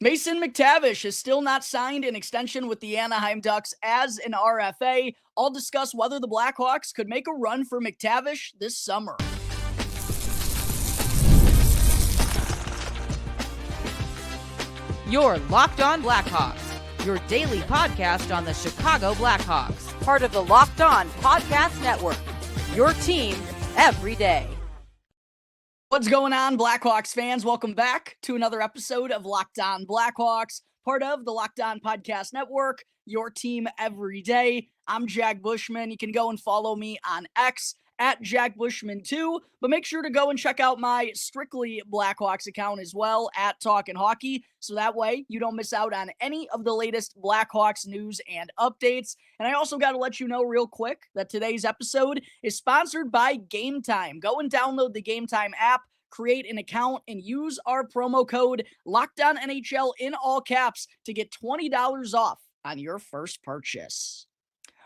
Mason McTavish is still not signed an extension with the Anaheim Ducks as an RFA. I'll discuss whether the Blackhawks could make a run for McTavish this summer. You're Locked On Blackhawks, your daily podcast on the Chicago Blackhawks, part of the Locked On Podcast Network, your team every day. What's going on, Blackhawks fans? Welcome back to another episode of Locked On Blackhawks, part of the Locked On Podcast Network, your team every day. I'm Jack Bushman. You can go and follow me on X at Jack Bushman 2, but make sure to go and check out my Strictly Blackhawks account as well at Talkin' Hockey, so that way you don't miss out on any of the latest Blackhawks news and updates. And I also got to let you know real quick that today's episode is sponsored by Game Time. Go and download the Game Time app, create an account, and use our promo code LOCKEDONNHL in all caps to get $20 off on your first purchase.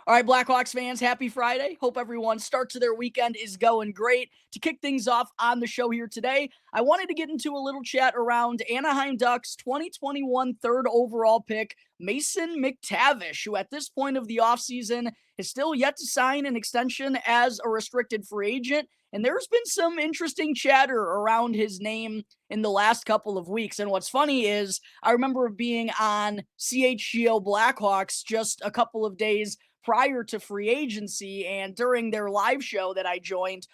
All right, Blackhawks fans, happy Friday. Hope everyone's start to their weekend is going great. To kick things off on the show here today, I wanted to get into a little chat around Anaheim Ducks 2021 third overall pick, Mason McTavish, who at this point of the offseason is still yet to sign an extension as a restricted free agent. And there's been some interesting chatter around his name in the last couple of weeks. And what's funny is I remember being on CHGO Blackhawks just a couple of days prior to free agency, and during their live show that I joined,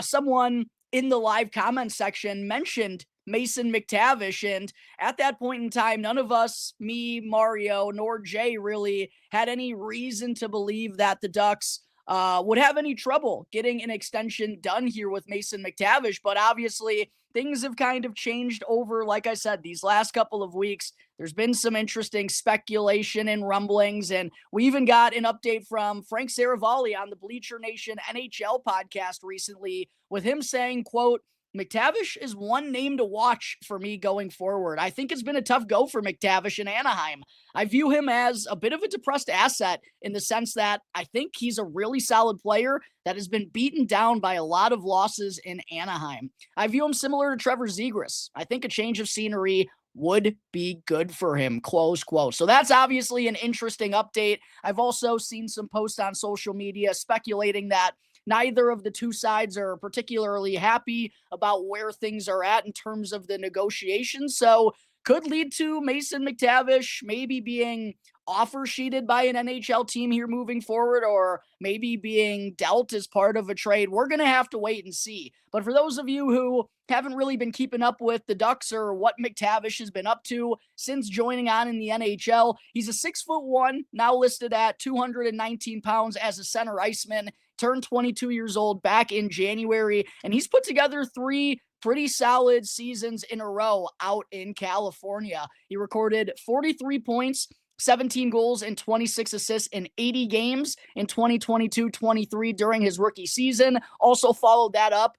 someone in the live comment section mentioned Mason McTavish, and at that point in time, none of us, me, Mario, nor Jay, really had any reason to believe that the Ducks would have any trouble getting an extension done here with Mason McTavish. But obviously, things have kind of changed over, like I said, these last couple of weeks. There's been some interesting speculation and rumblings, and we even got an update from Frank Saravalli on the Bleacher Nation NHL podcast recently with him saying, quote, McTavish is one name to watch for me going forward. I think it's been a tough go for McTavish in Anaheim. I view him as a bit of a depressed asset in the sense that I think he's a really solid player that has been beaten down by a lot of losses in Anaheim. I view him similar to Trevor Zegras. I think a change of scenery would be good for him, close quote. So that's obviously an interesting update. I've also seen some posts on social media speculating that neither of the two sides are particularly happy about where things are at in terms of the negotiations. So could lead to Mason McTavish maybe being offer sheeted by an NHL team here moving forward, or maybe being dealt as part of a trade. We're going to have to wait and see. But for those of you who haven't really been keeping up with the Ducks or what McTavish has been up to since joining on in the NHL, he's a 6'1", now listed at 219 pounds as a center iceman, turned 22 years old back in January, and he's put together 3 pretty solid seasons in a row out in California. He recorded 43 points, 17 goals, and 26 assists in 80 games in 2022-23 during his rookie season. Also followed that up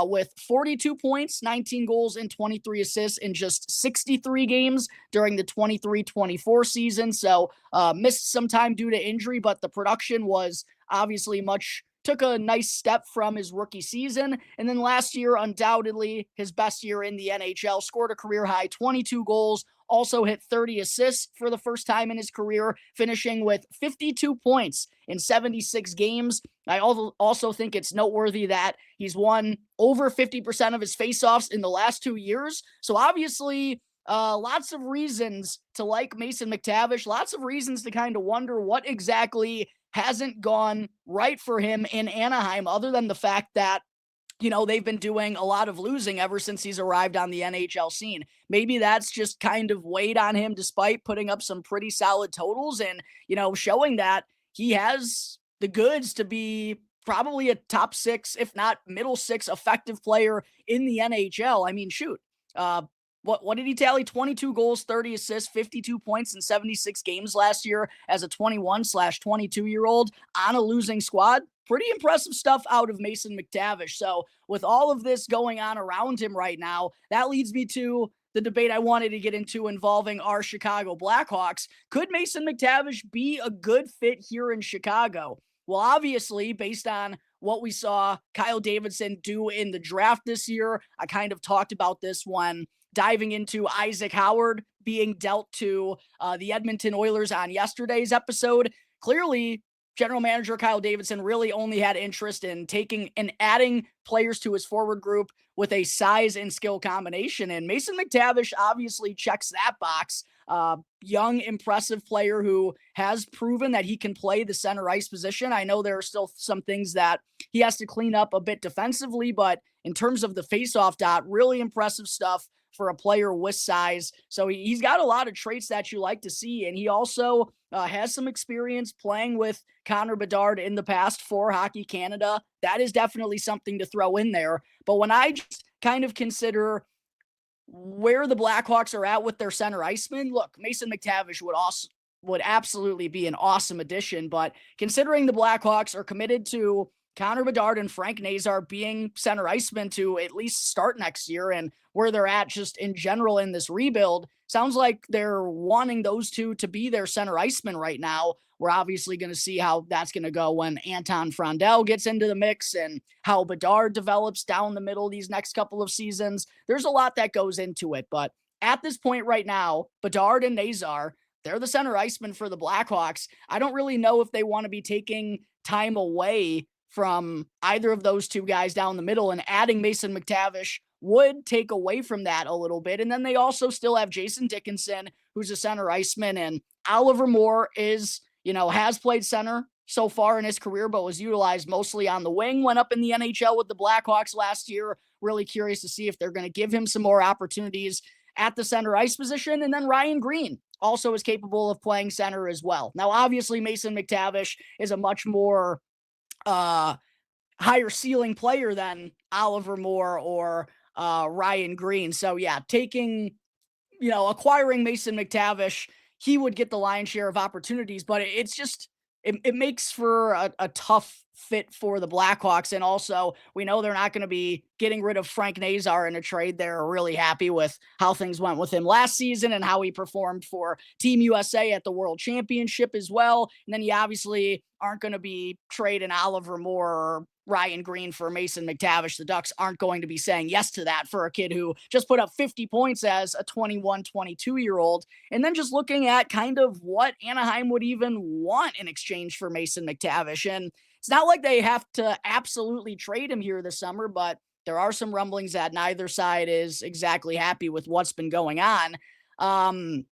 with 42 points, 19 goals, and 23 assists in just 63 games during the 23-24 season. So missed some time due to injury, but the production was obviously took a nice step from his rookie season. And then last year, undoubtedly his best year in the NHL, scored a career high 22 goals, also hit 30 assists for the first time in his career, finishing with 52 points in 76 games. I also think it's noteworthy that he's won over 50% of his faceoffs in the last 2 years. So obviously, lots of reasons to like Mason McTavish, lots of reasons to kind of wonder what exactly hasn't gone right for him in Anaheim, other than the fact that, they've been doing a lot of losing ever since he's arrived on the NHL scene. Maybe that's just kind of weighed on him despite putting up some pretty solid totals and, showing that he has the goods to be probably a top 6, if not middle 6 effective player in the NHL. I mean, shoot, what did he tally? 22 goals, 30 assists, 52 points in 76 games last year as a 21/22-year-old on a losing squad. Pretty impressive stuff out of Mason McTavish. So with all of this going on around him right now, that leads me to the debate I wanted to get into involving our Chicago Blackhawks. Could Mason McTavish be a good fit here in Chicago? Well, obviously, based on what we saw Kyle Davidson do in the draft this year, I kind of talked about this when diving into Isaac Howard being dealt to the Edmonton Oilers on yesterday's episode. Clearly, General Manager Kyle Davidson really only had interest in taking and adding players to his forward group with a size and skill combination. And Mason McTavish obviously checks that box. Young, impressive player who has proven that he can play the center ice position. I know there are still some things that he has to clean up a bit defensively, but in terms of the faceoff dot, really impressive stuff for a player with size. So he's got a lot of traits that you like to see. And he also has some experience playing with Connor Bedard in the past for Hockey Canada. That is definitely something to throw in there. But when I just kind of consider where the Blackhawks are at with their center iceman, look, Mason McTavish would absolutely be an awesome addition. But considering the Blackhawks are committed to Connor Bedard and Frank Nazar being center icemen to at least start next year, and where they're at just in general in this rebuild, sounds like they're wanting those two to be their center icemen right now. We're obviously going to see how that's going to go when Anton Frondel gets into the mix and how Bedard develops down the middle these next couple of seasons. There's a lot that goes into it, but at this point right now, Bedard and Nazar, they're the center icemen for the Blackhawks. I don't really know if they want to be taking time away from either of those two guys down the middle, and adding Mason McTavish would take away from that a little bit. And then they also still have Jason Dickinson, who's a center iceman, and Oliver Moore is, has played center so far in his career, but was utilized mostly on the wing, went up in the NHL with the Blackhawks last year. Really curious to see if they're going to give him some more opportunities at the center ice position. And then Ryan Green also is capable of playing center as well. Now, obviously, Mason McTavish is a much more higher ceiling player than Oliver Moore or Ryan Green. So yeah, acquiring Mason McTavish, he would get the lion's share of opportunities, but it's just, it makes for a tough fit for the Blackhawks. And also, we know they're not going to be getting rid of Frank Nazar in a trade. They're really happy with how things went with him last season and how he performed for Team USA at the World Championship as well. And then you obviously aren't going to be trading Oliver Moore or Ryan Green for Mason McTavish. The Ducks aren't going to be saying yes to that for a kid who just put up 50 points as a 21, 22-year-old. And then just looking at kind of what Anaheim would even want in exchange for Mason McTavish. And it's not like they have to absolutely trade him here this summer, but there are some rumblings that neither side is exactly happy with what's been going on.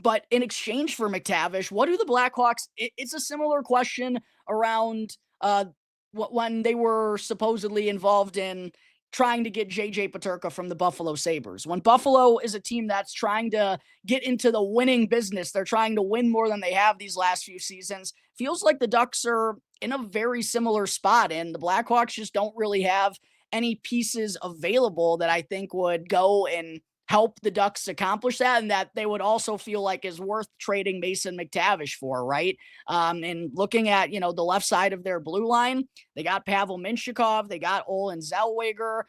But in exchange for McTavish, what do the Blackhawks? It's a similar question around when they were supposedly involved in trying to get J.J. Peterka from the Buffalo Sabres. When Buffalo is a team that's trying to get into the winning business, they're trying to win more than they have these last few seasons. Feels like the Ducks are in a very similar spot, and the Blackhawks just don't really have any pieces available that I think would go and help the Ducks accomplish that, and that they would also feel like is worth trading Mason McTavish for, right? And looking at, the left side of their blue line, they got Pavel Mintyukov, they got Olin Zellweger,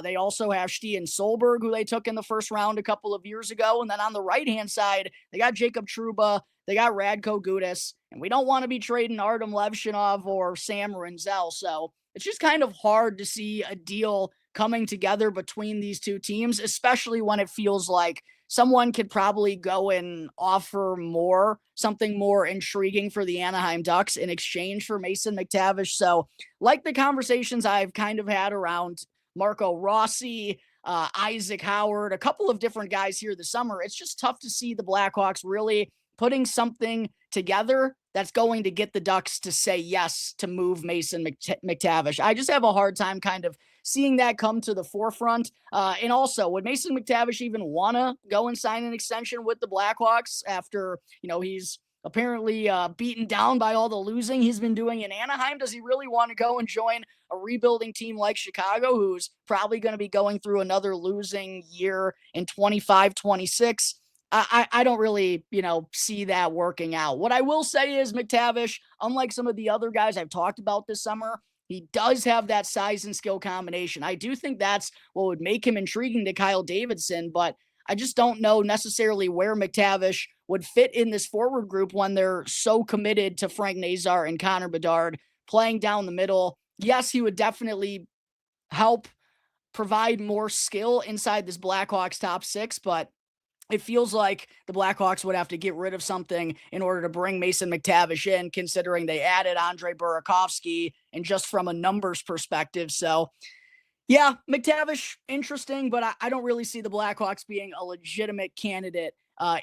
they also have Stian Solberg, who they took in the first round a couple of years ago, and then on the right-hand side, they got Jacob Trouba, they got Radko Gudas, and we don't want to be trading Artem Levshinov or Sam Rinzel, so it's just kind of hard to see a deal coming together between these two teams, especially when it feels like someone could probably go and offer something more intriguing for the Anaheim Ducks in exchange for Mason McTavish. So like the conversations I've kind of had around Marco Rossi, Isaac Howard, a couple of different guys here this summer, it's just tough to see the Blackhawks really putting something together that's going to get the Ducks to say yes to move Mason McTavish. I just have a hard time kind of seeing that come to the forefront. And also, would Mason McTavish even want to go and sign an extension with the Blackhawks after, he's apparently beaten down by all the losing he's been doing in Anaheim? Does he really want to go and join a rebuilding team like Chicago, who's probably going to be going through another losing year in 25-26? I don't really, see that working out. What I will say is McTavish, unlike some of the other guys I've talked about this summer, he does have that size and skill combination. I do think that's what would make him intriguing to Kyle Davidson, but I just don't know necessarily where McTavish would fit in this forward group when they're so committed to Frank Nazar and Connor Bedard playing down the middle. Yes, he would definitely help provide more skill inside this Blackhawks top six, but it feels like the Blackhawks would have to get rid of something in order to bring Mason McTavish in, considering they added Andre Burakovsky and just from a numbers perspective. So yeah, McTavish, interesting, but I don't really see the Blackhawks being a legitimate candidate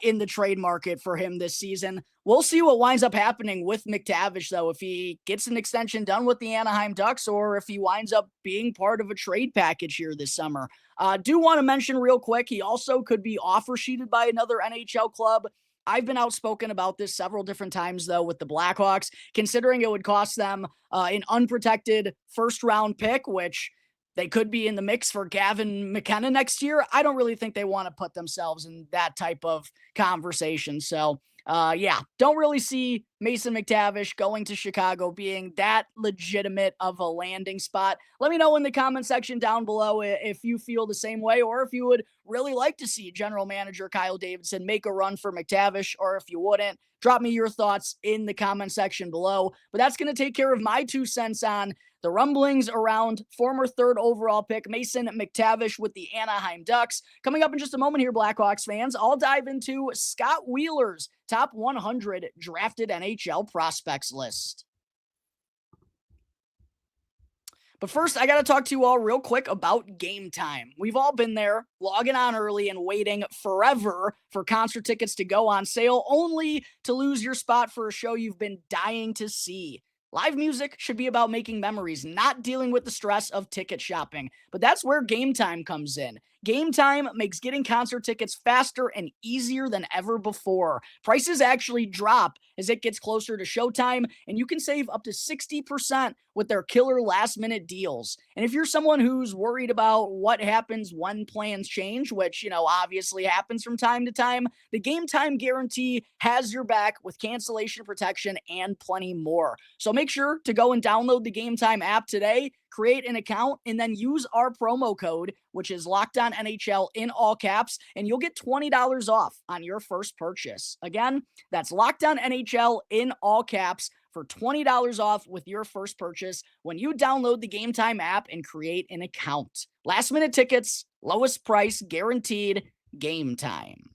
in the trade market for him this season. We'll see what winds up happening with McTavish, though, if he gets an extension done with the Anaheim Ducks or if he winds up being part of a trade package here this summer. Do want to mention real quick, he also could be offer sheeted by another NHL club. I've been outspoken about this several different times, though, with the Blackhawks, considering it would cost them an unprotected first-round pick, which they could be in the mix for Gavin McKenna next year. I don't really think they want to put themselves in that type of conversation. So, yeah, don't really see Mason McTavish going to Chicago being that legitimate of a landing spot. Let me know in the comment section down below if you feel the same way or if you would really like to see general manager Kyle Davidson make a run for McTavish, or if you wouldn't. Drop me your thoughts in the comment section below. But that's going to take care of my 2 cents on the rumblings around former 3rd overall pick Mason McTavish with the Anaheim Ducks. Coming up in just a moment here, Blackhawks fans, I'll dive into Scott Wheeler's top 100 drafted NHL prospects list. But first, I got to talk to you all real quick about Game Time. We've all been there, logging on early and waiting forever for concert tickets to go on sale, only to lose your spot for a show you've been dying to see. Live music should be about making memories, not dealing with the stress of ticket shopping. But that's where Game Time comes in. Game Time makes getting concert tickets faster and easier than ever before. Prices actually drop as it gets closer to showtime, and you can save up to 60% with their killer last-minute deals. And if you're someone who's worried about what happens when plans change, which, obviously happens from time to time, the Game Time guarantee has your back with cancellation protection and plenty more. So make sure to go and download the Game Time app today, create an account, and then use our promo code, which is Locked On NHL in all caps, and you'll get $20 off on your first purchase. Again, that's Locked On NHL in all caps for $20 off with your first purchase when you download the Game Time app and create an account. Last minute tickets, lowest price guaranteed. Game Time.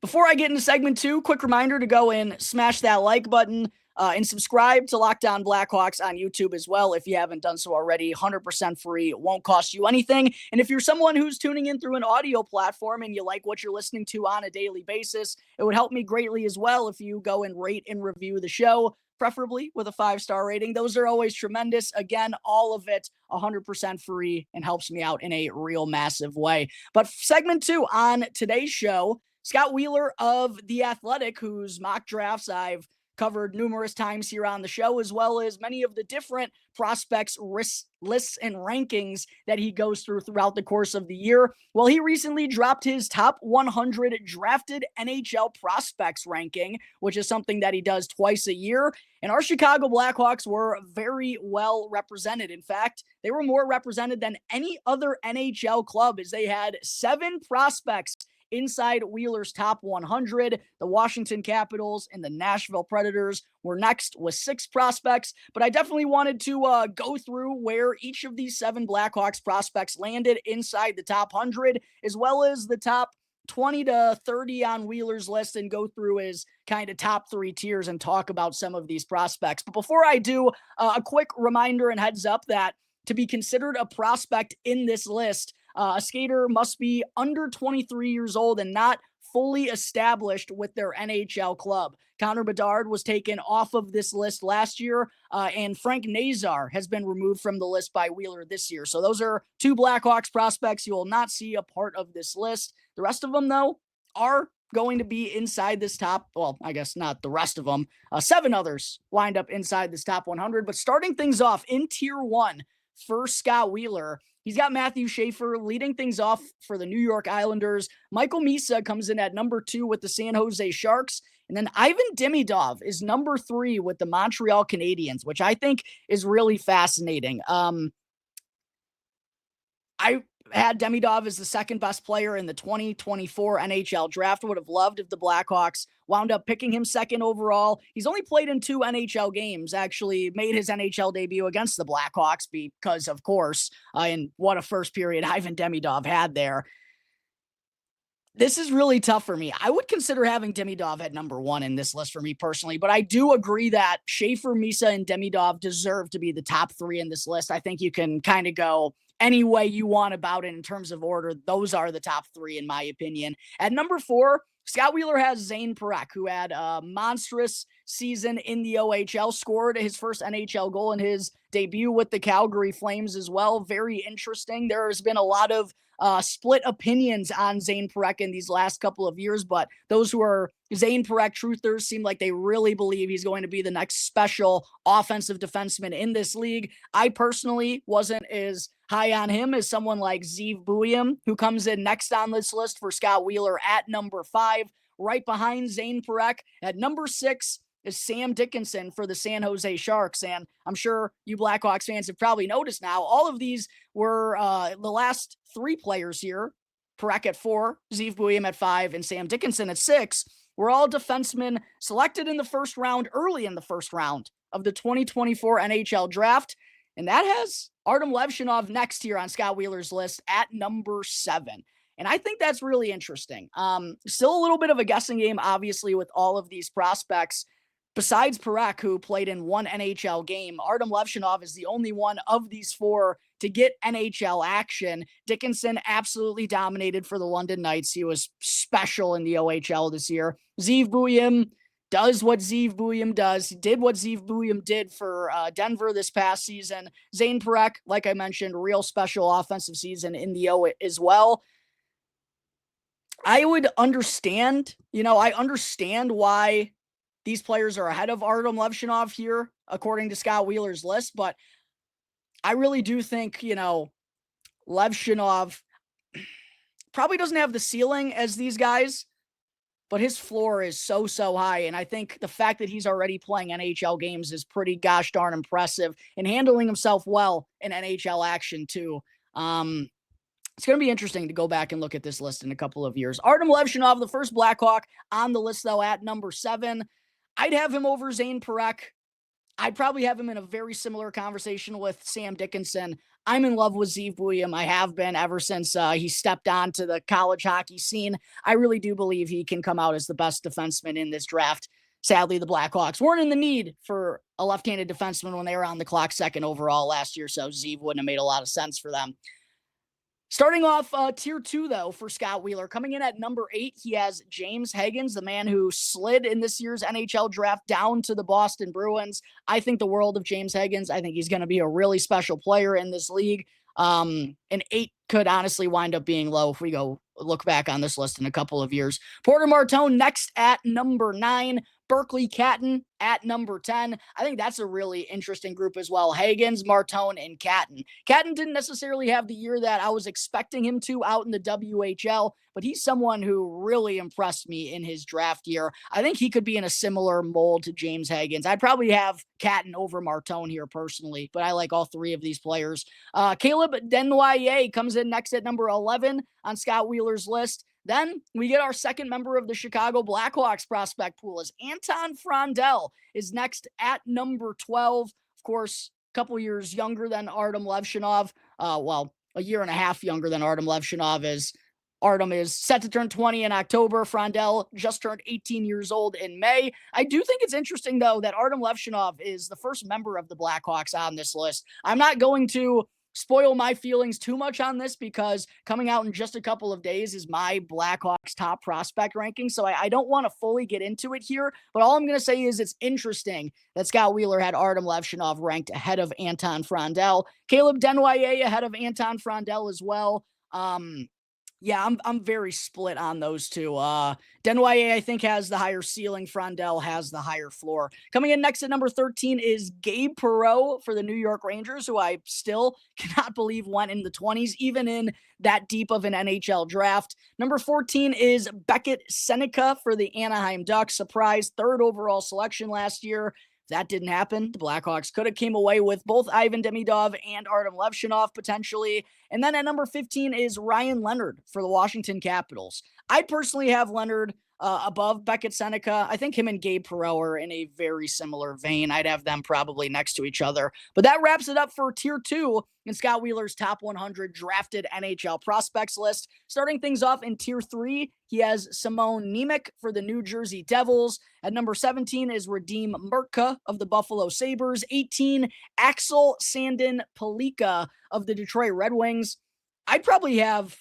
Before I get into segment 2, quick reminder to go and smash that like button. And subscribe to Locked On Blackhawks on YouTube as well if you haven't done so already. 100% free. It won't cost you anything. And if you're someone who's tuning in through an audio platform and you like what you're listening to on a daily basis, it would help me greatly as well if you go and rate and review the show, preferably with a 5-star rating. Those are always tremendous. Again, all of it 100% free and helps me out in a real massive way. But segment 2 on today's show, Scott Wheeler of The Athletic, whose mock drafts I've covered numerous times here on the show, as well as many of the different prospects lists and rankings that he goes throughout the course of the year. Well, he recently dropped his top 100 drafted NHL prospects ranking, which is something that he does twice a year. And our Chicago Blackhawks were very well represented. In fact, they were more represented than any other NHL club, as they had 7 prospects inside Wheeler's top 100. The Washington Capitals and the Nashville Predators were next with 6 prospects, but I definitely wanted to go through where each of these 7 Blackhawks prospects landed inside the top 100, as well as the top 20 to 30 on Wheeler's list, and go through his kind of top 3 tiers and talk about some of these prospects. But before I do, a quick reminder and heads up that to be considered a prospect in this list, a skater must be under 23 years old and not fully established with their NHL club. Connor Bedard was taken off of this list last year, and Frank Nazar has been removed from the list by Wheeler this year. So those are 2 Blackhawks prospects you will not see a part of this list. The rest of them, though, are going to be inside this top, well, I guess not the rest of them. 7 others wind up inside this top 100. But starting things off in Tier 1 for Scott Wheeler, he's got Matthew Schaefer leading things off for the New York Islanders. Michael Misa comes in at number 2 with the San Jose Sharks. And then Ivan Demidov is number 3 with the Montreal Canadiens, which I think is really fascinating. had Demidov as the second best player in the 2024 NHL draft. Would have loved if the Blackhawks wound up picking him second overall. He's only played in 2 NHL games, actually made his NHL debut against the Blackhawks because, of course, and what a first period Ivan Demidov had there. This is really tough for me. I would consider having Demidov at number 1 in this list for me personally, but I do agree that Schaefer, Misa, and Demidov deserve to be the top 3 in this list. I think you can kind of go any way you want about it in terms of order. Those are the top 3 in my opinion. At number 4, Scott Wheeler has Zane Parekh, who had a monstrous season in the OHL, scored his first NHL goal in his debut with the Calgary Flames as well. Very interesting. There has been a lot of split opinions on Zane Parekh in these last couple of years, but those who are Zane Parekh truthers seem like they really believe he's going to be the next special offensive defenseman in this league. I personally wasn't as high on him as someone like Zeev Buium, who comes in next on this list for Scott Wheeler at number 5, right behind Zane Parekh. At number 6 is Sam Dickinson for the San Jose Sharks. And I'm sure you Blackhawks fans have probably noticed now, all of these were the last 3 players here, Parekh at 4, Zeev Buium at 5, and Sam Dickinson at 6, were all defensemen selected in the first round, early in the first round of the 2024 NHL draft. And that has Artem Levshinov next here on Scott Wheeler's list at number 7. And I think that's really interesting. Still a little bit of a guessing game, obviously, with all of these prospects. Besides Parekh, who played in 1 NHL game, Artem Levshinov is the only one of these 4 to get NHL action. Dickinson absolutely dominated for the London Knights. He was special in the OHL this year. Zeev Buium does what Zeev Buium does. He did what Zeev Buium did for Denver this past season. Zane Parekh, like I mentioned, real special offensive season in the O as well. I would understand, I understand why these players are ahead of Artem Levshinov here, according to Scott Wheeler's list, but I really do think, Levshinov probably doesn't have the ceiling as these guys, but his floor is so high. And I think the fact that he's already playing NHL games is pretty gosh darn impressive and handling himself well in NHL action too. It's going to be interesting to go back and look at this list in a couple of years. Artem Levshinov, the first Blackhawk on the list, though, at number 7. I'd have him over Zane Parekh. I'd probably have him in a very similar conversation with Sam Dickinson. I'm in love with Zeev Buium. I have been ever since he stepped onto the college hockey scene. I really do believe he can come out as the best defenseman in this draft. Sadly, the Blackhawks weren't in the need for a left-handed defenseman when they were on the clock second overall last year, so Zeev wouldn't have made a lot of sense for them. Starting off tier 2, though, for Scott Wheeler. Coming in at number 8, he has James Higgins, the man who slid in this year's NHL draft down to the Boston Bruins. I think the world of James Higgins. I think he's going to be a really special player in this league. An 8 could honestly wind up being low if we go look back on this list in a couple of years. Porter Martone next at number 9. Berkeley Catton at number 10. I think that's a really interesting group as well. Higgins, Martone, and Catton. Catton didn't necessarily have the year that I was expecting him to out in the WHL, but he's someone who really impressed me in his draft year. I think he could be in a similar mold to James Higgins. I'd probably have Catton over Martone here personally, but I like all 3 of these players. Caleb Desnoyers comes in next at number 11 on Scott Wheeler's list. Then we get our second member of the Chicago Blackhawks prospect pool as Anton Frandel is next at number 12. Of course, a couple years younger than Artem Levshinov. A year and a half younger than Artem Levshinov, as Artem is set to turn 20 in October. Frandel just turned 18 years old in May. I do think it's interesting, though, that Artem Levshinov is the first member of the Blackhawks on this list. I'm not going to spoil my feelings too much on this because coming out in just a couple of days is my Blackhawks top prospect ranking. So I don't want to fully get into it here, but all I'm going to say is it's interesting that Scott Wheeler had Artem Levshinov ranked ahead of Anton Frandel. Caleb Desnoyers ahead of Anton Frandel as well. Yeah, I'm very split on those two. Desnoyers, I think, has the higher ceiling. Frandel has the higher floor. Coming in next at number 13 is Gabe Perreault for the New York Rangers, who I still cannot believe went in the 20s, even in that deep of an NHL draft. Number 14 is Beckett Seneca for the Anaheim Ducks. Surprise, 3rd overall selection last year. That didn't happen. The Blackhawks could have came away with both Ivan Demidov and Artem Levshinov potentially. And then at number 15 is Ryan Leonard for the Washington Capitals. I personally have Leonard above Beckett Seneca. I think him and Gabe Perreault are in a very similar vein. I'd have them probably next to each other. But that wraps it up for Tier 2 in Scott Wheeler's Top 100 Drafted NHL Prospects List. Starting things off in Tier 3, he has Simon Nemec for the New Jersey Devils. At number 17 is Radim Murka of the Buffalo Sabres. 18, Axel Sandin Pellikka of the Detroit Red Wings. I'd probably have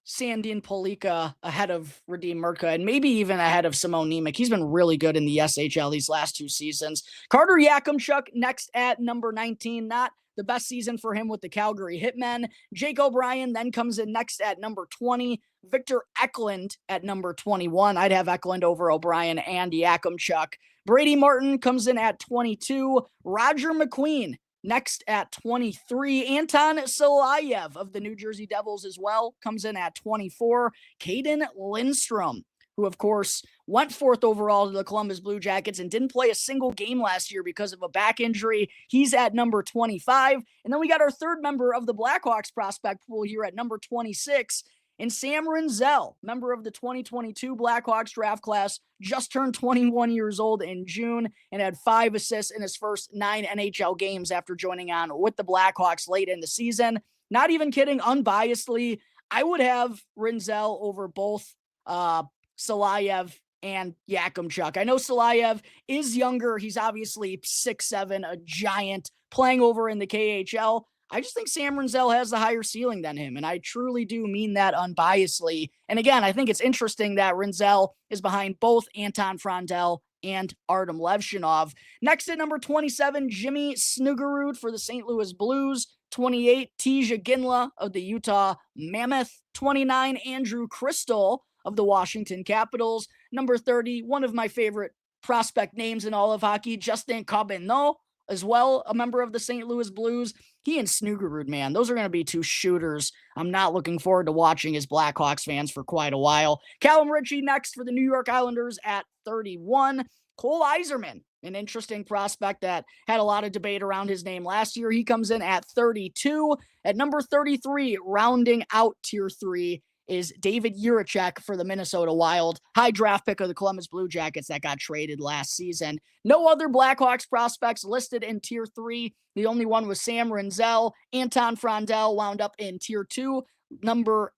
Sandin Pellikka ahead of Radim Murka and maybe even ahead of Simon Nemec. He's been really good in the SHL these last 2 seasons. Carter Yakimchuk next at number 19. Not the best season for him with the Calgary Hitmen. Jake O'Brien then comes in next at number 20. Victor Eklund at number 21. I'd have Eklund over O'Brien and Yakimchuk. Brady Martin comes in at 22. Roger McQueen next at 23, Anton Silayev of the New Jersey Devils as well comes in at 24. Caden Lindstrom, who of course went 4th overall to the Columbus Blue Jackets and didn't play a single game last year because of a back injury. He's at number 25. And then we got our third member of the Blackhawks prospect pool here at number 26. And Sam Rinzel, member of the 2022 Blackhawks draft class, just turned 21 years old in June and had 5 assists in his first 9 NHL games after joining on with the Blackhawks late in the season. Not even kidding, unbiasedly, I would have Rinzel over both Silayev and Yakimchuk. I know Silayev is younger. He's obviously 6'7", a giant, playing over in the KHL. I just think Sam Rinzel has the higher ceiling than him, and I truly do mean that unbiasedly. And again, I think it's interesting that Rinzel is behind both Anton Frondel and Artem Levshinov. Next at number 27, Jimmy Snuggerud for the St. Louis Blues. 28, Tija Ginla of the Utah Mammoth. 29, Andrew Crystal of the Washington Capitals. Number 30, one of my favorite prospect names in all of hockey, Justin Cabinot, as well, a member of the St. Louis Blues. He and Snuggerud, man, those are going to be 2 shooters I'm not looking forward to watching as Blackhawks fans for quite a while. Callum Ritchie next for the New York Islanders at 31. Cole Yzerman, an interesting prospect that had a lot of debate around his name last year. He comes in at 32. At number 33, rounding out Tier 3, is David Jiricek for the Minnesota Wild. High draft pick of the Columbus Blue Jackets that got traded last season. No other Blackhawks prospects listed in Tier 3. The only one was Sam Rinzel. Anton Frondel wound up in Tier 2, number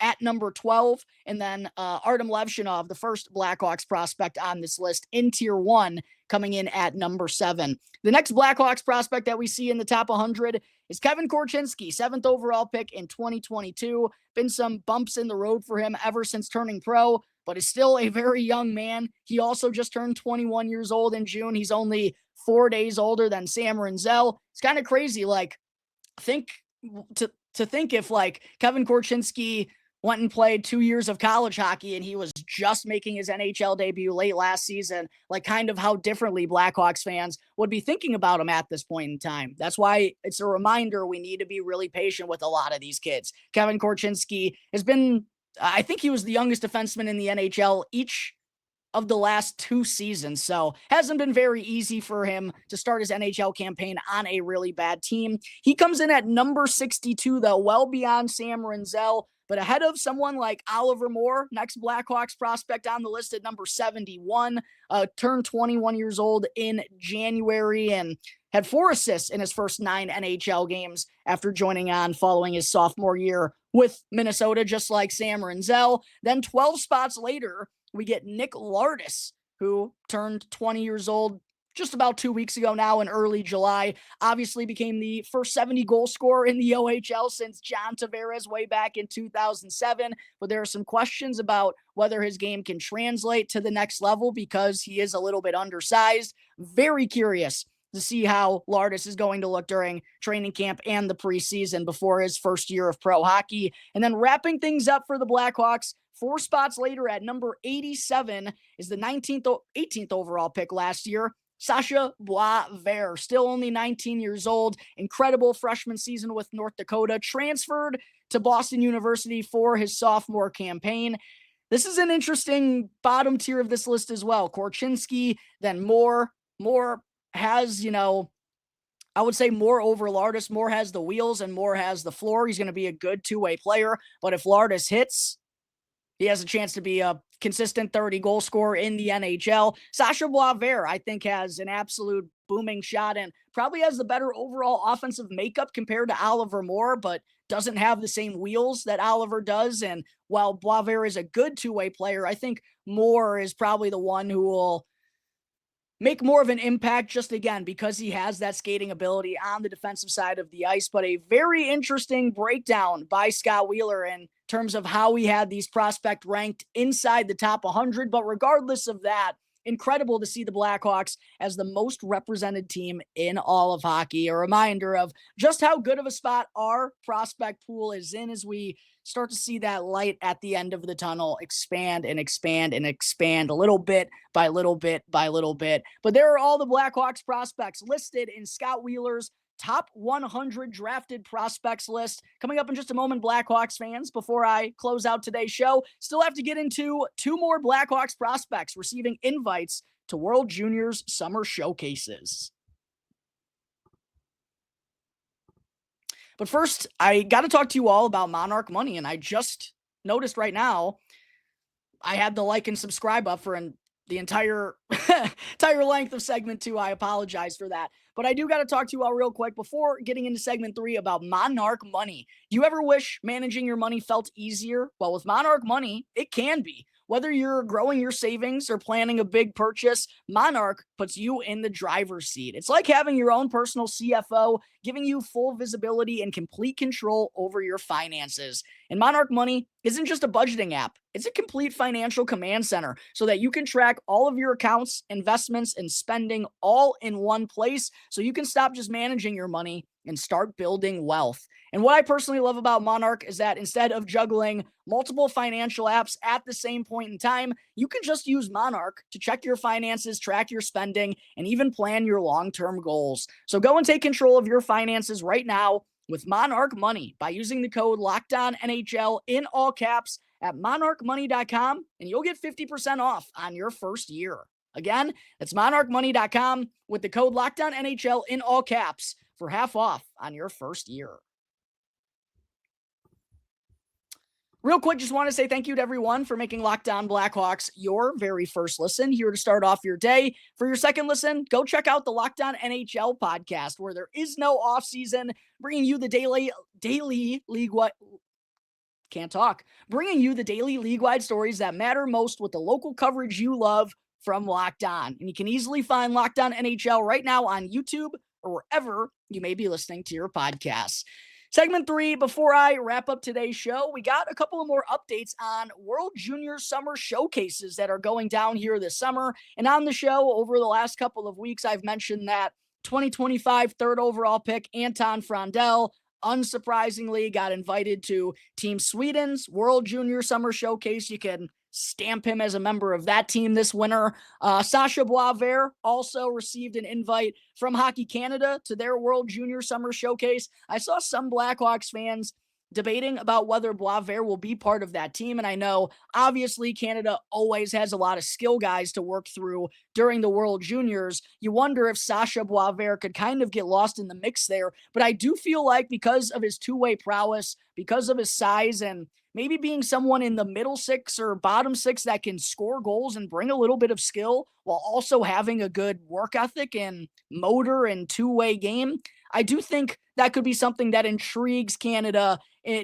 12. And then Artem Levshinov, the first Blackhawks prospect on this list, in Tier 1, coming in at number 7. The next Blackhawks prospect that we see in the top 100 is Kevin Korchinski, 7th overall pick in 2022. Been some bumps in the road for him ever since turning pro, but is still a very young man. He also just turned 21 years old in June. He's only 4 days older than Sam Rinzel. It's kind of crazy. Like, think if like Kevin Korchinski went and played 2 years of college hockey and he was just making his NHL debut late last season, like kind of how differently Blackhawks fans would be thinking about him at this point in time. That's why it's a reminder we need to be really patient with a lot of these kids. Kevin Korchinski has been, I think he was the youngest defenseman in the NHL each of the last 2 seasons. So hasn't been very easy for him to start his NHL campaign on a really bad team. He comes in at number 62, though, well beyond Sam Rinzel, but ahead of someone like Oliver Moore, next Blackhawks prospect on the list at number 71, turned 21 years old in January and had 4 assists in his first 9 NHL games after joining on following his sophomore year with Minnesota, just like Sam Rinzel. Then 12 spots later, we get Nick Lardis, who turned 20 years old just about 2 weeks ago now in early July. Obviously became the first 70 goal scorer in the OHL since John Tavares way back in 2007. But there are some questions about whether his game can translate to the next level because he is a little bit undersized. Very curious to see how Lardis is going to look during training camp and the preseason before his first year of pro hockey. And then wrapping things up for the Blackhawks, 4 spots later at number 87 is the 18th overall pick last year, Sasha Boisvert, still only 19 years old. Incredible freshman season with North Dakota. Transferred to Boston University for his sophomore campaign. This is an interesting bottom tier of this list as well. Korchinski, then Moore has, I would say more over Lardis. Moore has the wheels and Moore has the floor. He's going to be a good two-way player. But if Lardis hits, he has a chance to be a consistent 30-goal scorer in the NHL. Sasha Boisvert, I think, has an absolute booming shot and probably has the better overall offensive makeup compared to Oliver Moore, but doesn't have the same wheels that Oliver does. And while Boisvert is a good two-way player, I think Moore is probably the one who will make more of an impact just, again, because he has that skating ability on the defensive side of the ice. But a very interesting breakdown by Scott Wheeler in terms of how he had these prospects ranked inside the top 100. But regardless of that, incredible to see the Blackhawks as the most represented team in all of hockey. A reminder of just how good of a spot our prospect pool is in as we start to see that light at the end of the tunnel expand and expand and expand, a little bit by little bit by little bit. But there are all the Blackhawks prospects listed in Scott Wheeler's top 100 drafted prospects list. Coming up in just a moment, Blackhawks fans, before I close out today's show, still have to get into two more Blackhawks prospects receiving invites to World Juniors Summer Showcases. But first, I got to talk to you all about Monarch Money, and I just noticed right now I had the like and subscribe up for the entire length of segment 2. I apologize for that. But I do got to talk to you all real quick before getting into segment 3 about Monarch Money. Do you ever wish managing your money felt easier? Well, with Monarch Money, it can be. Whether you're growing your savings or planning a big purchase, Monarch puts you in the driver's seat. It's like having your own personal CFO, giving you full visibility and complete control over your finances. And Monarch Money isn't just a budgeting app. It's a complete financial command center so that you can track all of your accounts, investments, and spending all in one place so you can stop just managing your money and start building wealth. And what I personally love about Monarch is that instead of juggling multiple financial apps at the same point in time, you can just use Monarch to check your finances, track your spending, and even plan your long-term goals. So go and take control of your finances right now with Monarch Money by using the code LOCKEDONNHL in all caps at monarchmoney.com, and you'll get 50% off on your first year. Again, that's monarchmoney.com with the code LOCKEDONNHL in all caps for half off on your first year. Real quick, just want to say thank you to everyone for making Locked On Blackhawks your very first listen here to start off your day. For your second listen, go check out the Locked On NHL podcast, where there is no offseason, bringing you the daily league-wide stories that matter most with the local coverage you love from Locked On. And you can easily find Locked On NHL right now on YouTube or wherever you may be listening to your podcasts. Segment 3, before I wrap up today's show, we got a couple of more updates on World Junior Summer Showcases that are going down here this summer. And on the show, over the last couple of weeks, I've mentioned that 2025 third overall pick Anton Frandell, unsurprisingly, got invited to Team Sweden's World Junior Summer Showcase. You can stamp him as a member of that team this winter. Sasha Boisvert also received an invite from Hockey Canada to their World Junior Summer Showcase. I saw some Blackhawks fans debating about whether Boisvert will be part of that team. And I know, obviously, Canada always has a lot of skill guys to work through during the World Juniors. You wonder if Sasha Boisvert could kind of get lost in the mix there. But I do feel like because of his two-way prowess, because of his size, and maybe being someone in the middle six or bottom six that can score goals and bring a little bit of skill while also having a good work ethic and motor and two-way game, I do think that could be something that intrigues Canada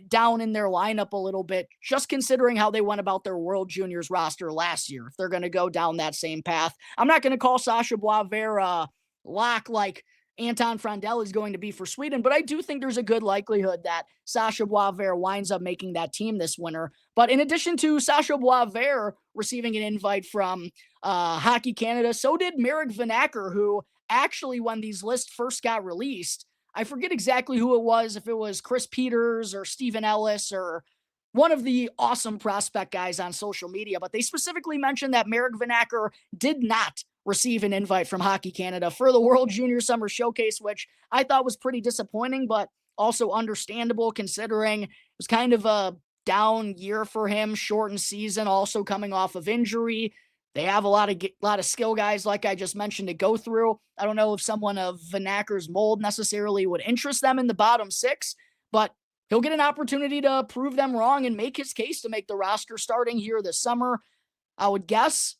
down in their lineup a little bit, just considering how they went about their World Juniors roster last year, if they're going to go down that same path. I'm not going to call Sasha Boisvert lock like Anton Frandell is going to be for Sweden, but I do think there's a good likelihood that Sasha Boisvert winds up making that team this winter. But in addition to Sasha Boisvert receiving an invite from Hockey Canada, so did Marek Vanacker, who actually, when these lists first got released, I forget exactly who it was, if it was Chris Peters or Stephen Ellis or one of the awesome prospect guys on social media, but they specifically mentioned that Marek Vanacker did not receive an invite from Hockey Canada for the World Junior Summer Showcase, which I thought was pretty disappointing, but also understandable considering it was kind of a down year for him, shortened season, also coming off of injury. They have a lot of skill guys, like I just mentioned, to go through. I don't know if someone of Vanacker's mold necessarily would interest them in the bottom six, but he'll get an opportunity to prove them wrong and make his case to make the roster starting here this summer. I would guess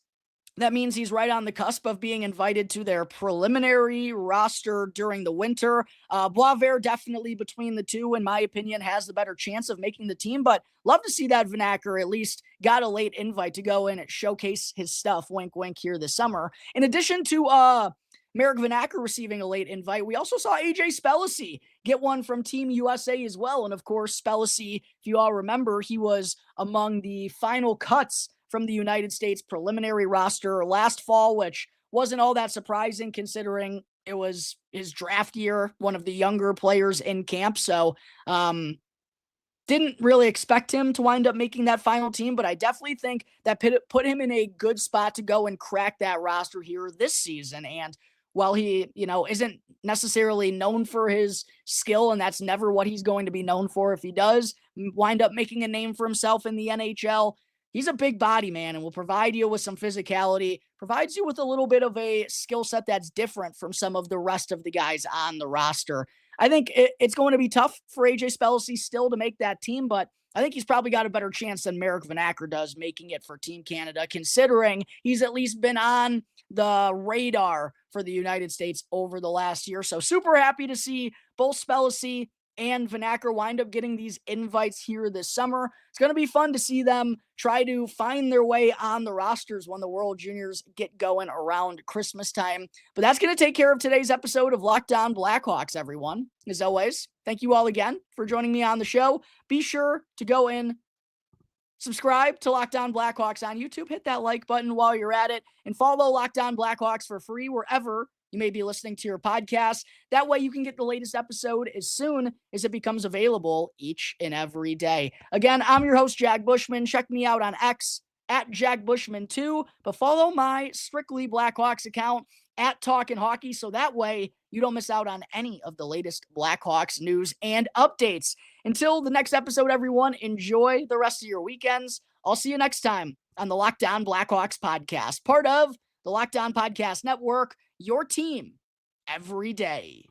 that means he's right on the cusp of being invited to their preliminary roster during the winter. Boisvert definitely between the two, in my opinion, has the better chance of making the team, but love to see that Vanacker at least got a late invite to go in and showcase his stuff, wink, wink, here this summer. In addition to Marek Vanacker receiving a late invite, we also saw AJ Spellacy get one from Team USA as well. And of course, Spellacy, if you all remember, he was among the final cuts from the United States preliminary roster last fall, which wasn't all that surprising considering it was his draft year, one of the younger players in camp. So, didn't really expect him to wind up making that final team, but I definitely think that put him in a good spot to go and crack that roster here this season. And while he, isn't necessarily known for his skill, and that's never what he's going to be known for if he does wind up making a name for himself in the NHL, he's a big body, man, and will provide you with some physicality, provides you with a little bit of a skill set that's different from some of the rest of the guys on the roster. I think it's going to be tough for AJ Spellacy still to make that team, but I think he's probably got a better chance than Marek Vanacker does making it for Team Canada, considering he's at least been on the radar for the United States over the last year. So super happy to see both Spellacy and Vanacker wind up getting these invites here this summer. It's going to be fun to see them try to find their way on the rosters when the World Juniors get going around Christmas time. But that's going to take care of today's episode of Locked On Blackhawks, everyone. As always, thank you all again for joining me on the show. Be sure to go in, subscribe to Locked On Blackhawks on YouTube, hit that like button while you're at it, and follow Locked On Blackhawks for free wherever you may be listening to your podcast. That way you can get the latest episode as soon as it becomes available each and every day. Again, I'm your host, Jack Bushman. Check me out on X at Jack Bushman 2, but follow my Strictly Blackhawks account at Talkin' Hockey, so that way you don't miss out on any of the latest Blackhawks news and updates. Until the next episode, everyone, enjoy the rest of your weekends. I'll see you next time on the Locked On Blackhawks podcast, part of the Locked On Podcast Network, your team every day.